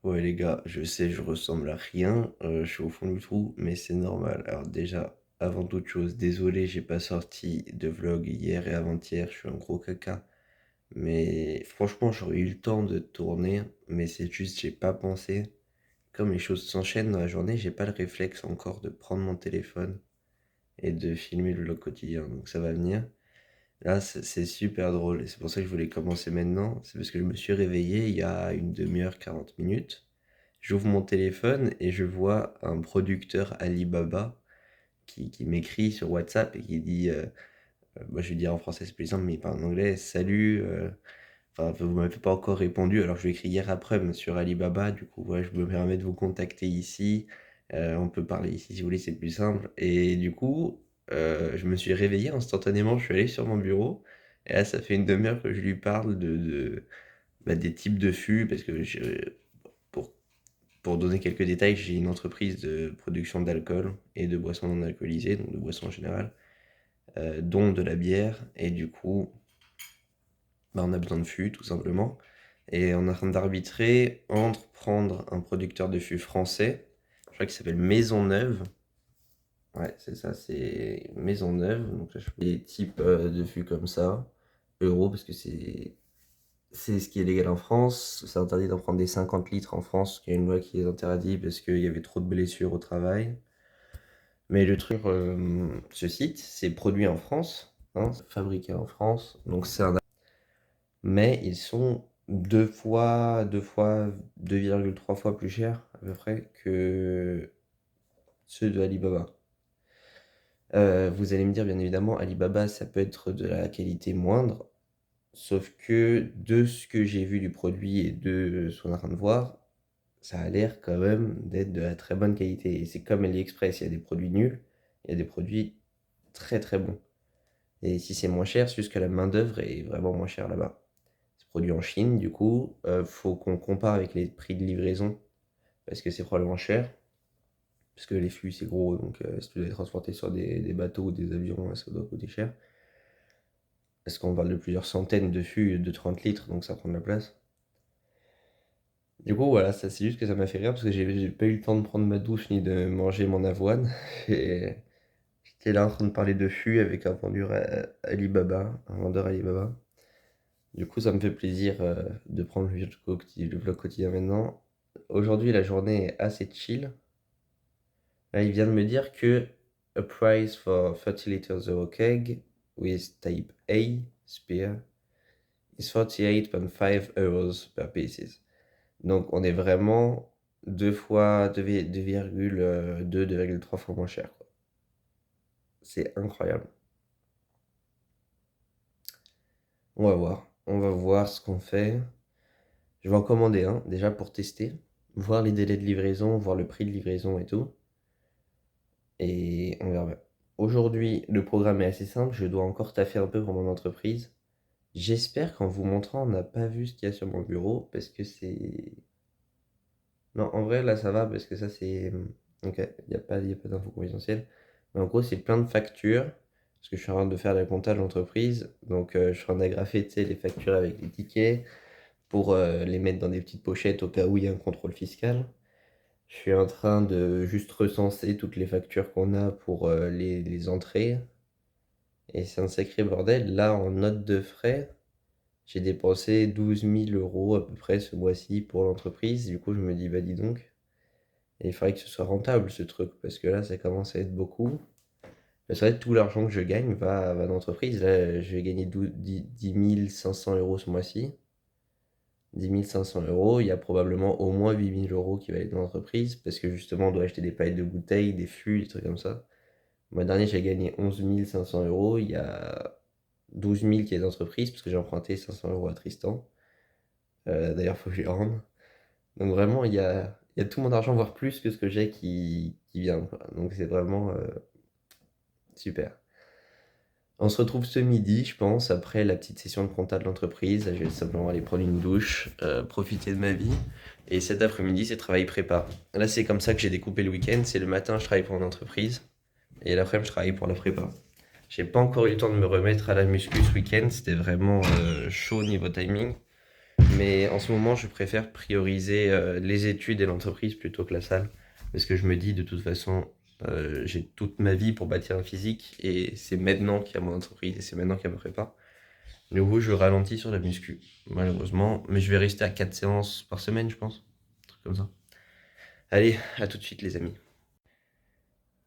Ouais les gars, je sais, je ressemble à rien, je suis au fond du trou, mais c'est normal. Alors déjà, avant toute chose, désolé, j'ai pas sorti de vlog hier et avant-hier, je suis un gros caca. Mais franchement, j'aurais eu le temps de tourner, mais c'est juste, j'ai pas pensé. Comme les choses s'enchaînent dans la journée, j'ai pas le réflexe encore de prendre mon téléphone et de filmer le vlog quotidien, donc ça va venir. Là, c'est super drôle, et c'est pour ça que je voulais commencer maintenant. C'est parce que je me suis réveillé il y a une demi-heure, 40 minutes. J'ouvre mon téléphone et je vois un producteur Alibaba qui m'écrit sur WhatsApp et qui dit, moi je lui dis en français c'est plus simple, mais il parle en anglais, salut, enfin vous m'avez pas encore répondu, alors je lui ai écrit hier après sur Alibaba, du coup ouais, je me permets de vous contacter ici, on peut parler ici si vous voulez, c'est plus simple. Et du coup, je me suis réveillé instantanément, je suis allé sur mon bureau, et là ça fait une demi-heure que je lui parle bah, des types de fûts, parce que pour pour donner quelques détails, j'ai une entreprise de production d'alcool et de boissons non alcoolisées, donc de boissons en général, dont de la bière. Et du coup, bah, on a besoin de fûts, tout simplement. Et on est en train d'arbitrer entre prendre un producteur de fûts français, je crois qu'il s'appelle Maisonneuve. Ouais, c'est ça, c'est Maisonneuve. Donc là, je fais des types de fûts comme ça, euros, parce que c'est ce qui est légal en France. C'est interdit d'en prendre des 50 litres en France, il y a une loi qui les interdit parce qu'il y avait trop de blessures au travail. Mais le truc, ce site, c'est produit en France, hein, c'est fabriqué en France, donc c'est un... Mais ils sont 2,3 fois plus chers à peu près que ceux de Alibaba. Vous allez me dire, bien évidemment, Alibaba, ça peut être de la qualité moindre, sauf que de ce que j'ai vu du produit et de ce qu'on est en train de voir, ça a l'air quand même d'être de la très bonne qualité. Et c'est comme AliExpress, il y a des produits nuls, il y a des produits très très bons. Et si c'est moins cher, c'est juste que la main-d'œuvre est vraiment moins chère là-bas. C'est produit en Chine, du coup, faut qu'on compare avec les prix de livraison, parce que c'est probablement cher. Parce que les flux c'est gros, donc si tu dois les transporter sur des bateaux ou des avions, ça doit coûter cher. Parce qu'on parle de plusieurs centaines de fûts de 30 litres, donc ça prend de la place. Du coup, voilà, ça c'est juste que ça m'a fait rire parce que j'ai pas eu le temps de prendre ma douche ni de manger mon avoine. Et j'étais là en train de parler de fûts avec un vendeur Alibaba, un vendeur Alibaba. Du coup, ça me fait plaisir de prendre le vlog quotidien maintenant. Aujourd'hui, la journée est assez chill. Là, il vient de me dire que a price for 30 liters of keg with type A spear is 48.5 € per pieces. Donc, on est vraiment 2,3 fois moins cher, quoi. C'est incroyable. On va voir ce qu'on fait. Je vais en commander un, déjà pour tester, voir les délais de livraison, voir le prix de livraison et tout. Et on verra bien. Aujourd'hui, le programme est assez simple, je dois encore taffer un peu pour mon entreprise. J'espère qu'en vous montrant, on n'a pas vu ce qu'il y a sur mon bureau, parce que c'est... Non, en vrai, là, ça va, parce que ça, c'est... Ok, il y a pas d'infos confidentielles. Mais en gros, c'est plein de factures, parce que je suis en train de faire la compta de l'entreprise. Donc, je suis en train d'agrafer, tu sais, les factures avec les tickets, pour les mettre dans des petites pochettes au cas où il y a un contrôle fiscal. Je suis en train de juste recenser toutes les factures qu'on a pour les entrées. Et c'est un sacré bordel. Là, en note de frais, j'ai dépensé 12 000 € à peu près ce mois-ci pour l'entreprise. Du coup, je me dis, bah dis donc, et il faudrait que ce soit rentable ce truc, parce que là, ça commence à être beaucoup. C'est vrai que tout l'argent que je gagne va dans l'entreprise. Là, je vais gagner 10 500 € ce mois-ci. 10 500 €, il y a probablement au moins 8 000 € qui va aller dans l'entreprise, parce que justement, on doit acheter des paillettes de bouteilles, des fûts, des trucs comme ça. Le mois dernier, j'ai gagné 11 500 €. Il y a 12 000 qui est d'entreprise, parce que j'ai emprunté 500 € à Tristan. D'ailleurs, il faut que je les rende. Donc vraiment, il y a tout mon argent, voire plus que ce que j'ai qui vient, quoi. Donc c'est vraiment super. On se retrouve ce midi, je pense, après la petite session de compta de l'entreprise. Je vais simplement aller prendre une douche, profiter de ma vie. Et cet après-midi, c'est travail prépa. Là, c'est comme ça que j'ai découpé le week-end. C'est le matin, je travaille pour une entreprise. Et l'après-midi, je travaille pour la prépa. J'ai pas encore eu le temps de me remettre à la muscu ce week-end. C'était vraiment chaud niveau timing. Mais en ce moment, je préfère prioriser les études et l'entreprise plutôt que la salle. Parce que je me dis, de toute façon, j'ai toute ma vie pour bâtir un physique et c'est maintenant qu'il y a mon entreprise et c'est maintenant qu'il y a ma prépa. Du coup, je ralentis sur la muscu, malheureusement. Mais je vais rester à 4 séances par semaine, je pense. Un truc comme ça. Allez, à tout de suite, les amis.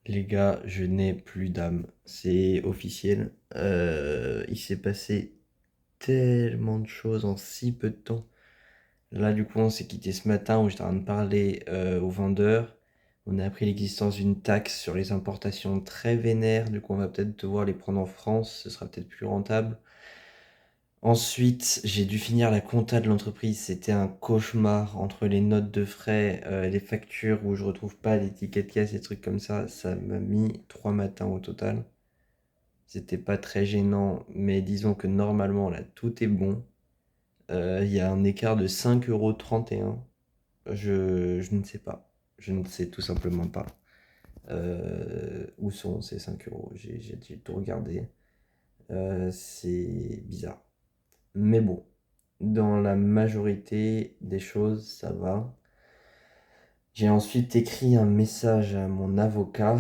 Les gars, je n'ai plus d'âme. C'est officiel. Il s'est passé tellement de choses en si peu de temps. Là, du coup, on s'est quitté ce matin où j'étais en train de parler aux vendeurs. On a appris l'existence d'une taxe sur les importations très vénère. Du coup, on va peut-être devoir les prendre en France. Ce sera peut-être plus rentable. Ensuite, j'ai dû finir la compta de l'entreprise. C'était un cauchemar entre les notes de frais, les factures où je retrouve pas les tickets de caisse et trucs comme ça. Ça m'a mis 3 matins au total. C'était pas très gênant, mais disons que normalement, là, tout est bon. Il y a un écart de 5,31 €. Je ne sais pas. Je ne sais tout simplement pas où sont ces 5 €. J'ai tout regardé. C'est bizarre. Mais bon, dans la majorité des choses, ça va. J'ai ensuite écrit un message à mon avocat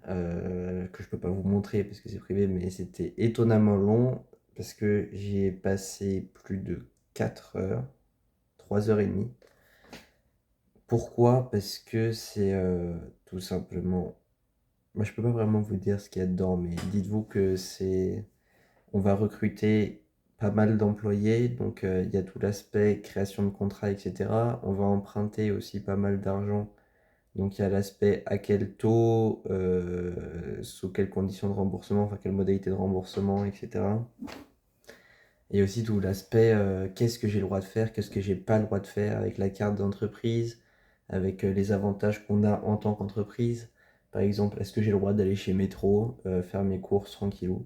que je peux pas vous montrer parce que c'est privé, mais c'était étonnamment long parce que j'y ai passé plus de 4 heures, 3 h 30. Pourquoi? Parce que c'est tout simplement. Moi, je peux pas vraiment vous dire ce qu'il y a dedans, mais dites-vous que c'est. On va recruter pas mal d'employés, donc il y a tout l'aspect création de contrat, etc. On va emprunter aussi pas mal d'argent, donc il y a l'aspect à quel taux, sous quelles conditions de remboursement, enfin quelle modalité de remboursement, etc. Et aussi tout l'aspect qu'est-ce que j'ai le droit de faire, qu'est-ce que j'ai pas le droit de faire avec la carte d'entreprise, avec les avantages qu'on a en tant qu'entreprise. Par exemple, est-ce que j'ai le droit d'aller chez Métro, faire mes courses tranquillou?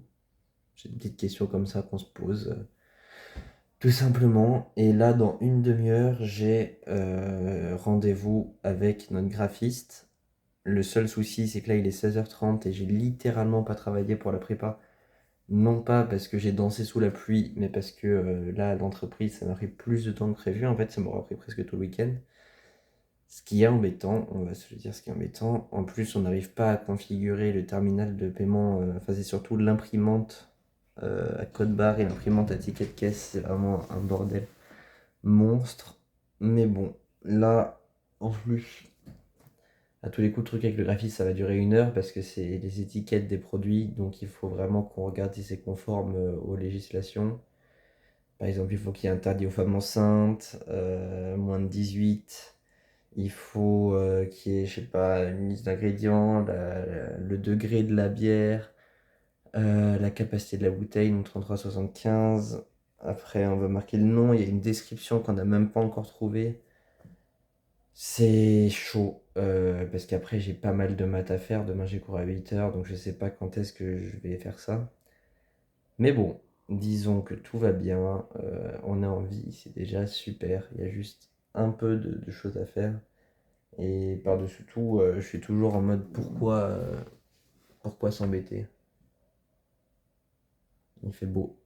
C'est des petites questions comme ça qu'on se pose, tout simplement. Et là, dans une demi-heure, j'ai rendez-vous avec notre graphiste. Le seul souci, c'est que là, il est 16h30 et j'ai littéralement pas travaillé pour la prépa. Non pas parce que j'ai dansé sous la pluie, mais parce que là, l'entreprise, ça m'a pris plus de temps que prévu. En fait, ça m'aura pris presque tout le week-end. Ce qui est embêtant, on va se le dire, ce qui est embêtant. En plus, on n'arrive pas à configurer le terminal de paiement. Enfin, c'est surtout l'imprimante à code barre et l'imprimante à ticket de caisse. C'est vraiment un bordel monstre. Mais bon, là, en plus, à tous les coups, le truc avec le graphiste, ça va durer 1 heure parce que c'est les étiquettes des produits. Donc, il faut vraiment qu'on regarde si c'est conforme aux législations. Par exemple, il faut qu'il y ait interdit aux femmes enceintes, moins de 18. Il faut qu'il y ait, je sais pas, une liste d'ingrédients, le degré de la bière, la capacité de la bouteille, donc 33,75. Après, on va marquer le nom. Il y a une description qu'on n'a même pas encore trouvée. C'est chaud parce qu'après, j'ai pas mal de maths à faire. Demain, j'ai cours à 8 h, donc je sais pas quand est-ce que je vais faire ça. Mais bon, disons que tout va bien. On est en vie, c'est déjà super. Il y a juste un peu de choses à faire. Et par-dessus tout, je suis toujours en mode pourquoi s'embêter? Il fait beau.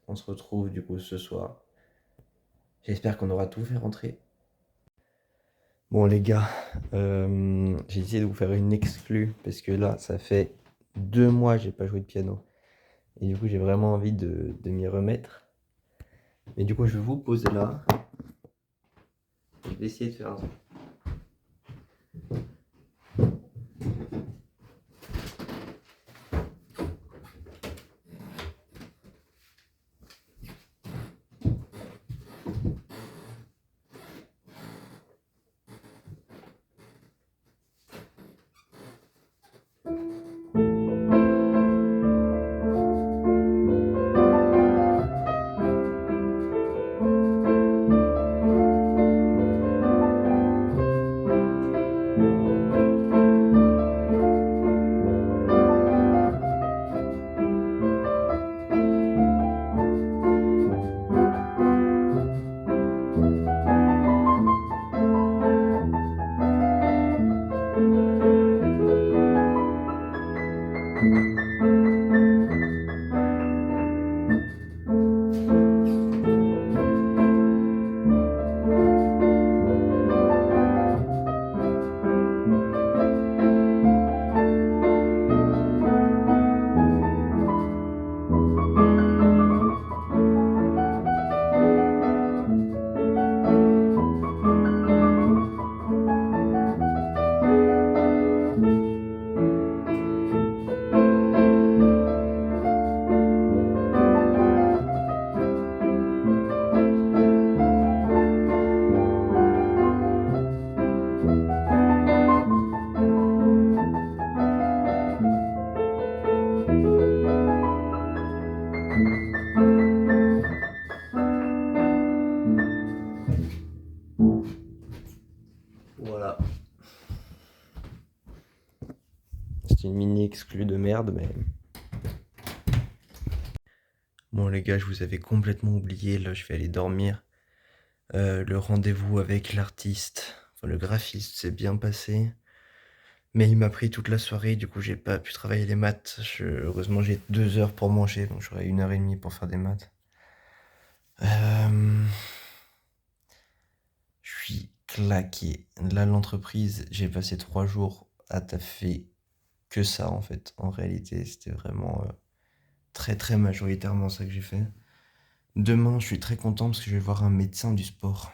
On se retrouve du coup ce soir. J'espère qu'on aura tout fait rentrer. Bon les gars, j'ai essayé de vous faire une exclue parce que là, ça fait 2 mois que j'ai pas joué de piano. Et du coup, j'ai vraiment envie de m'y remettre. Mais du coup, je vais vous poser là. Je vais essayer de faire un truc. C'est une mini exclue de merde, mais... Bon les gars, je vous avais complètement oublié, là je vais aller dormir. Le rendez-vous avec l'artiste, enfin le graphiste, s'est bien passé. Mais il m'a pris toute la soirée, du coup j'ai pas pu travailler les maths. Heureusement j'ai 2 heures pour manger, donc j'aurai 1 heure et demie pour faire des maths. Je suis claqué. Là l'entreprise, j'ai passé 3 jours à taffer que ça en fait. En réalité, c'était vraiment très très majoritairement ça que j'ai fait. Demain, je suis très content parce que je vais voir un médecin du sport.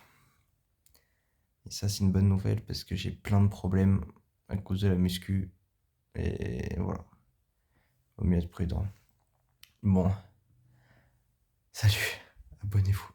Et ça, c'est une bonne nouvelle parce que j'ai plein de problèmes à cause de la muscu. Et voilà, vaut mieux être prudent. Bon, salut, abonnez-vous.